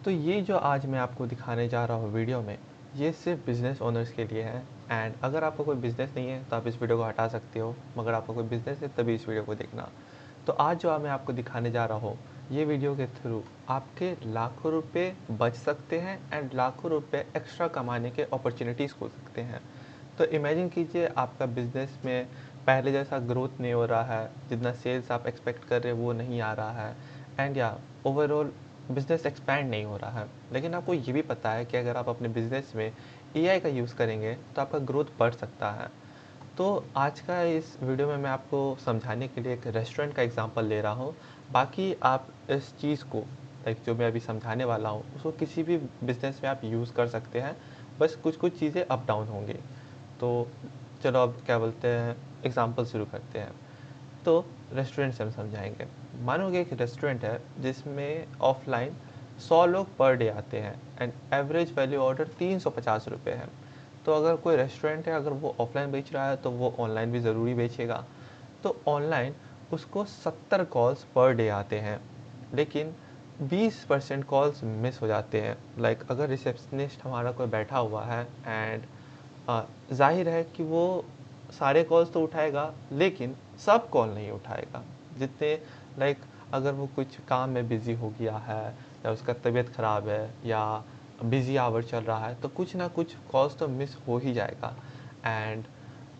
तो ये जो आज मैं आपको दिखाने जा रहा हूँ वीडियो में, ये सिर्फ बिज़नेस ओनर्स के लिए है। एंड अगर आपका कोई बिज़नेस नहीं है तो आप इस वीडियो को हटा सकते हो, मगर आपका कोई बिज़नेस है तभी इस वीडियो को देखना। तो आज जो मैं आपको दिखाने जा रहा हूँ, ये वीडियो के थ्रू आपके लाखों रुपए बच सकते हैं एंड लाखों रुपए एक्स्ट्रा कमाने के अपॉर्चुनिटीज़ हो सकते हैं। तो इमेजिन कीजिए आपका बिज़नेस में पहले जैसा ग्रोथ नहीं हो रहा है, जितना सेल्स आप एक्सपेक्ट कर रहे हैं वो नहीं आ रहा है, एंड या ओवरऑल बिज़नेस एक्सपैंड नहीं हो रहा है। लेकिन आपको ये भी पता है कि अगर आप अपने बिज़नेस में एआई का यूज़ करेंगे तो आपका ग्रोथ बढ़ सकता है। तो आज का इस वीडियो में मैं आपको समझाने के लिए एक रेस्टोरेंट का एग्जांपल ले रहा हूँ। बाकी आप इस चीज़ को, लाइक जो मैं अभी समझाने वाला हूँ, उसको किसी भी बिज़नेस में आप यूज़ कर सकते हैं। बस कुछ कुछ चीज़ें अप डाउन होंगी। तो चलो अब क्या बोलते हैं, एग्जांपल शुरू करते हैं। तो रेस्टोरेंट से हम समझाएंगे। मानो कि एक रेस्टोरेंट है जिसमें ऑफलाइन 100 लोग पर डे आते हैं एंड एवरेज वैल्यू ऑर्डर 350 रुपये है। तो अगर कोई रेस्टोरेंट है, अगर वो ऑफलाइन बेच रहा है तो वो ऑनलाइन भी ज़रूरी बेचेगा। तो ऑनलाइन उसको 70 कॉल्स पर डे आते हैं, लेकिन 20% कॉल्स मिस हो जाते हैं। लाइक अगर रिसेप्शनिस्ट हमारा कोई बैठा हुआ है एंड जाहिर है कि वो सारे कॉल्स तो उठाएगा, लेकिन सब कॉल नहीं उठाएगा। जितने, लाइक अगर वो कुछ काम में बिज़ी हो गया है या उसका तबीयत ख़राब है या बिज़ी आवर चल रहा है, तो कुछ ना कुछ कॉल्स तो मिस हो ही जाएगा। एंड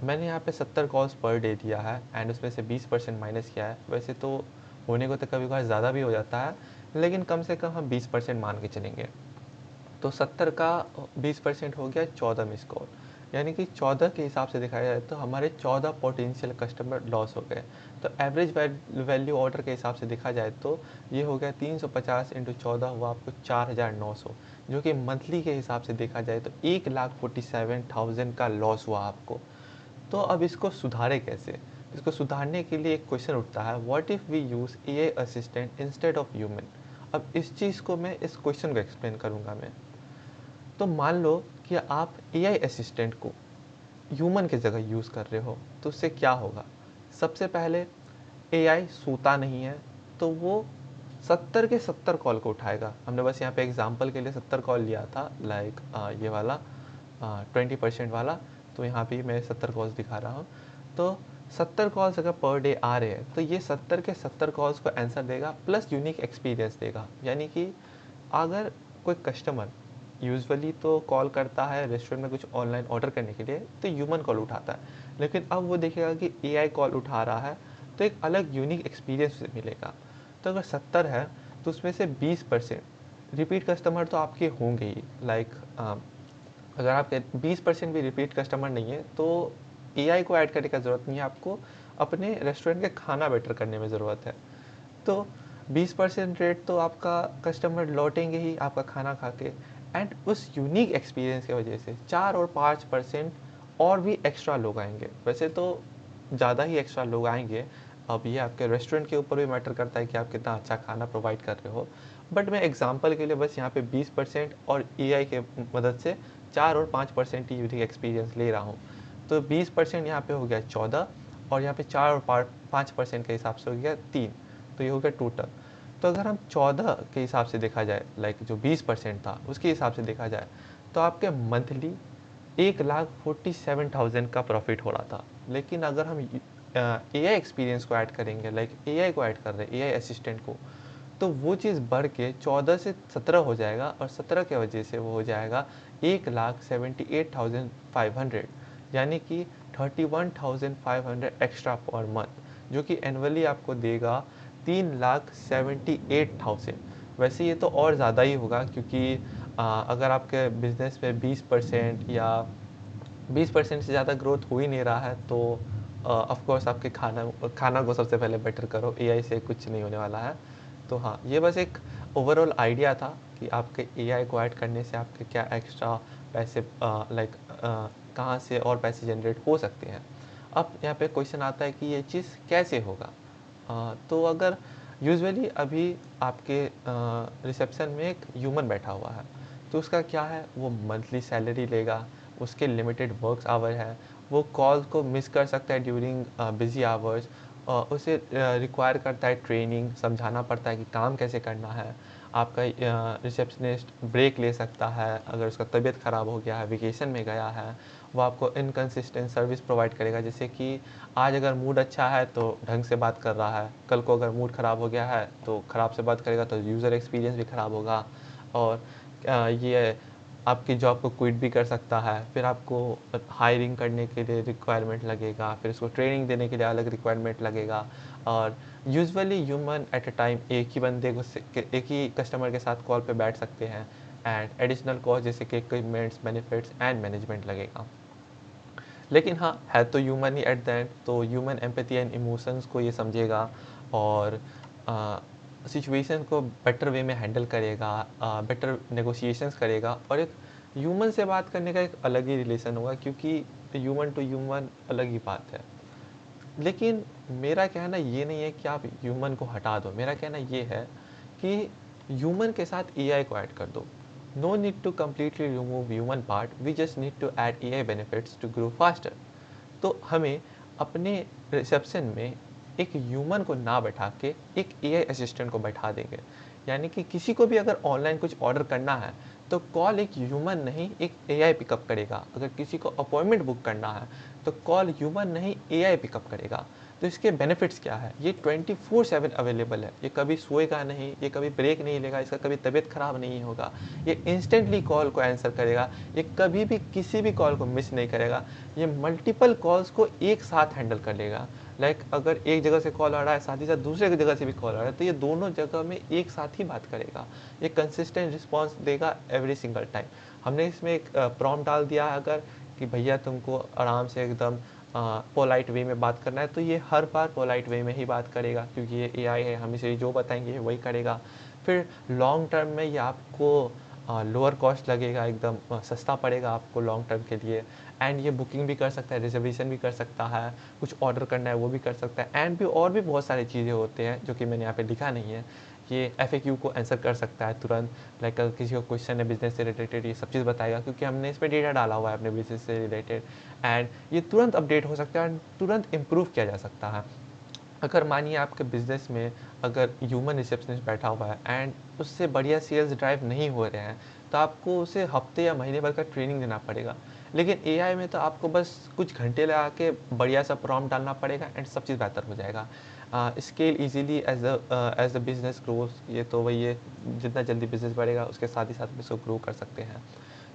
मैंने यहाँ पे 70 कॉल्स पर डे दिया है एंड उसमें से 20% माइनस किया है। वैसे तो होने को तो कभी कभार ज़्यादा भी हो जाता है, लेकिन कम से कम हम 20% मान के चलेंगे। तो 70 का 20% हो गया 14 मिस कॉल। यानी कि 14 के हिसाब से देखा जाए तो हमारे 14 पोटेंशियल कस्टमर लॉस हो गए। तो एवरेज वैल्यू ऑर्डर के हिसाब से देखा जाए तो ये हो गया 350 इंटू 14 हुआ आपको 4900, जो कि मंथली के हिसाब से देखा जाए तो 1,47,000 का लॉस हुआ आपको। तो अब इसको सुधारे कैसे? इसको सुधारने के लिए एक क्वेश्चन उठता है, what if we use AI assistant instead of human. अब इस चीज़ को मैं, इस क्वेश्चन को एक्सप्लेन करूँगा मैं। तो मान लो कि आप एआई असिस्टेंट को ह्यूमन की जगह यूज़ कर रहे हो, तो उससे क्या होगा? सबसे पहले एआई सोता नहीं है, तो वो 70 के 70 कॉल को उठाएगा। हमने बस यहाँ पे एग्जांपल के लिए 70 कॉल लिया था, लाइक ये वाला 20% वाला। तो यहाँ पे मैं 70 कॉल्स दिखा रहा हूँ। तो 70 कॉल्स अगर पर डे आ रहे हैं तो ये 70 के 70 कॉल्स को आंसर देगा प्लस यूनिक एक्सपीरियंस देगा। यानी कि अगर कोई कस्टमर यूजुअली तो कॉल करता है रेस्टोरेंट में कुछ ऑनलाइन ऑर्डर करने के लिए, तो ह्यूमन कॉल उठाता है, लेकिन अब वो देखेगा कि एआई कॉल उठा रहा है, तो एक अलग यूनिक एक्सपीरियंस मिलेगा। तो अगर 70 है तो उसमें से 20% रिपीट कस्टमर तो आपके होंगे ही। लाइक अगर आपके 20% भी रिपीट कस्टमर नहीं है तो एआई को ऐड करने का ज़रूरत नहीं है आपको, अपने रेस्टोरेंट के खाना बेटर करने में ज़रूरत है। तो 20% रेट तो आपका कस्टमर लौटेंगे ही आपका खाना खा के। एंड उस यूनिक एक्सपीरियंस की वजह से 4 और 5% और भी एक्स्ट्रा लोग आएंगे। वैसे तो ज़्यादा ही एक्स्ट्रा लोग आएंगे। अब ये आपके रेस्टोरेंट के ऊपर भी मैटर करता है कि आप कितना अच्छा खाना प्रोवाइड कर रहे हो, बट मैं एग्जांपल के लिए बस यहाँ पे 20% और एआई के मदद से 4 और 5% ही यूनिक एक्सपीरियंस ले रहा हूँ। तो 20% यहाँ पे हो गया 14, और यहाँ पे 4 और 5% के हिसाब से हो गया 3। तो ये हो गया टोटल। तो अगर हम 14 के हिसाब से देखा जाए, लाइक जो 20% था उसके हिसाब से देखा जाए, तो आपके मंथली 1,47,000 का प्रॉफिट हो रहा था। लेकिन अगर हम एआई एक्सपीरियंस को ऐड करेंगे, लाइक एआई को ऐड कर रहे हैं, एआई असिस्टेंट को, तो वो चीज़ बढ़ के 14 से 17 हो जाएगा, और 17 के वजह से वो हो जाएगा 1,78,500, यानी कि 31,500 एक्स्ट्रा पर मंथ, जो कि एनुअली आपको देगा 3,78,000। वैसे ये तो और ज़्यादा ही होगा, क्योंकि अगर आपके बिजनेस में 20% या 20% से ज़्यादा ग्रोथ हो ही नहीं रहा है, तो ऑफ कोर्स आपके खाना खाना को सबसे पहले बेटर करो, एआई से कुछ नहीं होने वाला है। तो हाँ, ये बस एक ओवरऑल आइडिया था कि आपके एआई को ऐड करने से आपके क्या एक्स्ट्रा पैसे, लाइक कहाँ से और पैसे जनरेट हो सकते हैं। अब यहाँ पे क्वेश्चन आता है कि ये चीज़ कैसे होगा। तो अगर यूजुअली अभी आपके रिसेप्शन में एक ह्यूमन बैठा हुआ है, तो उसका क्या है, वो मंथली सैलरी लेगा, उसके लिमिटेड वर्क आवर है, वो कॉल को मिस कर सकता है ड्यूरिंग बिजी आवर्स, उसे रिक्वायर करता है ट्रेनिंग, समझाना पड़ता है कि काम कैसे करना है। आपका रिसेप्शनिस्ट ब्रेक ले सकता है, अगर उसका तबीयत ख़राब हो गया है, वेकेशन में गया है, वो आपको इनकंसिस्टेंट सर्विस प्रोवाइड करेगा। जैसे कि आज अगर मूड अच्छा है तो ढंग से बात कर रहा है, कल को अगर मूड ख़राब हो गया है तो ख़राब से बात करेगा, तो यूज़र एक्सपीरियंस भी ख़राब होगा। और ये आपकी जॉब को क्विट भी कर सकता है। फिर आपको हायरिंग करने के लिए रिक्वायरमेंट लगेगा, फिर उसको ट्रेनिंग देने के लिए अलग रिक्वायरमेंट लगेगा। और usually human at a time एक ही बंदे को एक ही कस्टमर के साथ कॉल पे बैठ सकते हैं, एंड एडिशनल कॉस्ट जैसे कि इक्विपमेंट्स, बेनिफिट्स एंड मैनेजमेंट लगेगा। लेकिन हाँ, है तो human he at the end, तो ह्यूमन एम्पैथी एंड इमोशंस को ये समझेगा और सिचुएशन को बेटर वे में हैंडल करेगा, बेटर नेगोशिएशंस करेगा। और एक ह्यूमन से बात करने का एक अलग ही रिलेशन होगा, क्योंकि ह्यूमन टू ह्यूमन अलग ही बात है। लेकिन मेरा कहना ये नहीं है कि आप ह्यूमन को हटा दो, मेरा कहना ये है कि ह्यूमन के साथ एआई को ऐड कर दो। No need to completely remove human part, we just need to add AI benefits to grow faster. तो हमें अपने रिसेप्शन में एक ह्यूमन को ना बैठा के एक एआई असिस्टेंट को बैठा देंगे। यानी कि किसी को भी अगर ऑनलाइन कुछ ऑर्डर करना है तो कॉल एक ह्यूमन नहीं, एक एआई पिकअप करेगा। अगर किसी को अपॉइंटमेंट बुक करना है तो कॉल ह्यूमन नहीं, एआई पिकअप करेगा। तो इसके बेनिफिट्स क्या है, ये 24/7 अवेलेबल है, ये कभी सोएगा नहीं, ये कभी ब्रेक नहीं लेगा, इसका कभी तबीयत ख़राब नहीं होगा, ये इंस्टेंटली कॉल को आंसर करेगा, ये कभी भी किसी भी कॉल को मिस नहीं करेगा, ये मल्टीपल कॉल्स को एक साथ हैंडल कर लेगा। लाइक अगर एक जगह से कॉल आ रहा है, साथ ही साथ दूसरे जगह से भी कॉल आ रहा है, तो ये दोनों जगह में एक साथ ही बात करेगा। ये कंसिस्टेंट रिस्पॉन्स देगा एवरी सिंगल टाइम। हमने इसमें एक प्रॉम्प्ट डाल दिया है अगर कि भैया तुमको आराम से एकदम पोलाइट वे में बात करना है, तो ये हर बार पोलाइट वे में ही बात करेगा, क्योंकि ये एआई है, हम इसे जो बताएंगे वही करेगा। फिर लॉन्ग टर्म में ये आपको लोअर कॉस्ट लगेगा, एकदम सस्ता पड़ेगा आपको लॉन्ग टर्म के लिए। एंड ये बुकिंग भी कर सकता है, रिजर्वेशन भी कर सकता है, कुछ ऑर्डर करना है वो भी कर सकता है, एंड भी और भी बहुत सारी चीज़ें होते हैं जो कि मैंने यहाँ पे लिखा नहीं है। ये FAQ को आंसर कर सकता है तुरंत, लाइक अगर किसी को क्वेश्चन है बिजनेस से रिलेटेड, ये सब चीज़ बताएगा, क्योंकि हमने इसमें डेटा डाला हुआ है अपने बिजनेस से रिलेटेड। एंड ये तुरंत अपडेट हो सकता है एंड तुरंत इम्प्रूव किया जा सकता है। अगर मानिए आपके बिज़नेस में अगर ह्यूमन रिसेप्शनिस्ट बैठा हुआ है एंड उससे बढ़िया सेल्स ड्राइव नहीं हो रहे हैं, तो आपको उसे हफ्ते या महीने भर का ट्रेनिंग देना पड़ेगा। लेकिन एआई में तो आपको बस कुछ घंटे लगा के बढ़िया सा प्रॉम्प्ट डालना पड़ेगा एंड सब चीज़ बेहतर हो जाएगा। Scale easily as the business grows, ये तो वही है, जितना जल्दी बिजनेस बढ़ेगा उसके साथ ही साथ इसको ग्रो कर सकते हैं।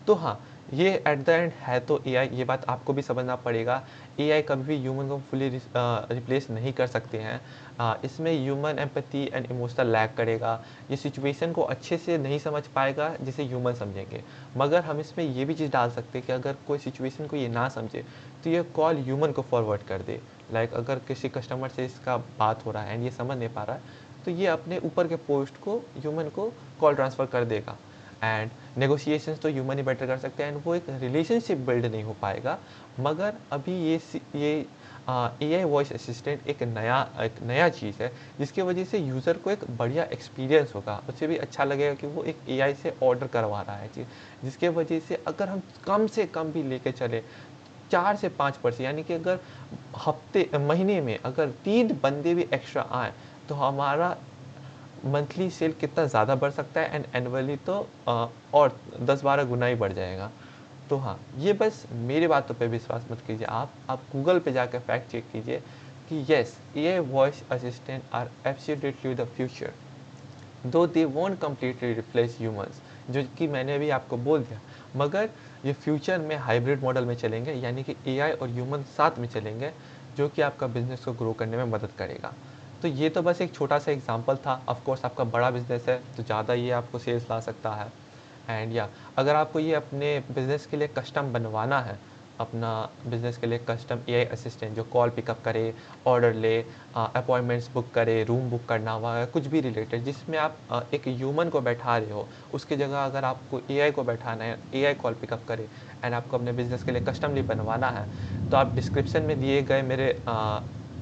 तो हाँ, ये एट द एंड है तो एआई, ये बात आपको भी समझना पड़ेगा। एआई कभी भी ह्यूमन को फुली रिप्लेस नहीं कर सकते हैं। इसमें human empathy and emotional lack करेगा, ये सिचुएशन को अच्छे से नहीं समझ पाएगा जिसे ह्यूमन समझेंगे। मगर हम इसमें ये भी चीज़ डाल सकते हैं कि अगर कोई सिचुएशन को ये ना समझे तो ये कॉल ह्यूमन को फॉरवर्ड कर दे। लाइक अगर किसी कस्टमर से इसका बात हो रहा है एंड ये समझ नहीं पा रहा है, तो ये अपने ऊपर के पोस्ट को ह्यूमन को कॉल ट्रांसफ़र कर देगा। एंड नेगोशिएशंस तो ह्यूमन ही बेटर कर सकते हैं एंड वो एक रिलेशनशिप बिल्ड नहीं हो पाएगा। मगर अभी ये एआई वॉइस असिस्टेंट एक नया चीज़ है, जिसकी वजह से यूज़र को एक बढ़िया एक्सपीरियंस होगा, उसे भी अच्छा लगेगा कि वो एक एआई से ऑर्डर करवा रहा है चीज़। जिसके वजह से अगर हम कम से कम भी लेके चले 4 से 5%, यानी कि अगर हफ्ते महीने में अगर 3 बंदे भी एक्स्ट्रा आए तो हमारा मंथली सेल कितना ज़्यादा बढ़ सकता है एंड एनुअली तो और 10-12 गुना ही बढ़ जाएगा। तो हाँ, ये बस मेरी बातों पे विश्वास मत कीजिए, आप गूगल पे जाकर फैक्ट चेक कीजिए कि yes, AI voice assistant are absolutely the future, though they won't completely replace humans, जो कि मैंने अभी आपको बोल दिया। मगर ये फ्यूचर में हाइब्रिड मॉडल में चलेंगे, यानी कि एआई और ह्यूमन साथ में चलेंगे, जो कि आपका बिजनेस को ग्रो करने में मदद करेगा। तो ये तो बस एक छोटा सा एग्जांपल था। ऑफ कोर्स आपका बड़ा बिजनेस है तो ज़्यादा ये आपको सेल्स ला सकता है। एंड या अगर आपको ये अपने बिज़नेस के लिए कस्टम बनवाना है, अपना बिज़नेस के लिए कस्टम एआई असिस्टेंट जो कॉल पिकअप करे, ऑर्डर ले, अपॉइंटमेंट्स बुक करे, रूम बुक करना हुआ, कुछ भी रिलेटेड जिसमें आप एक ह्यूमन को बैठा रहे हो, उसकी जगह अगर आपको एआई को बैठाना है, एआई कॉल पिकअप करे एंड आपको अपने बिज़नेस के लिए कस्टमली बनवाना है, तो आप डिस्क्रिप्शन में दिए गए मेरे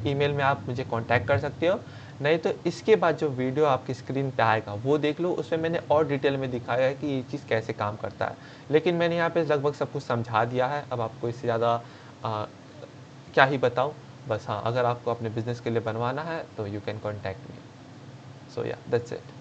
ईमेल में आप मुझे कांटेक्ट कर सकते हो। नहीं तो इसके बाद जो वीडियो आपकी स्क्रीन पे आएगा वो देख लो, उसमें मैंने और डिटेल में दिखाया है कि ये चीज़ कैसे काम करता है। लेकिन मैंने यहाँ पे लगभग सब कुछ समझा दिया है, अब आपको इससे ज़्यादा क्या ही बताऊँ। बस हाँ, अगर आपको अपने बिज़नेस के लिए बनवाना है तो यू कैन कॉन्टैक्ट मी। सो या दैट्स इट।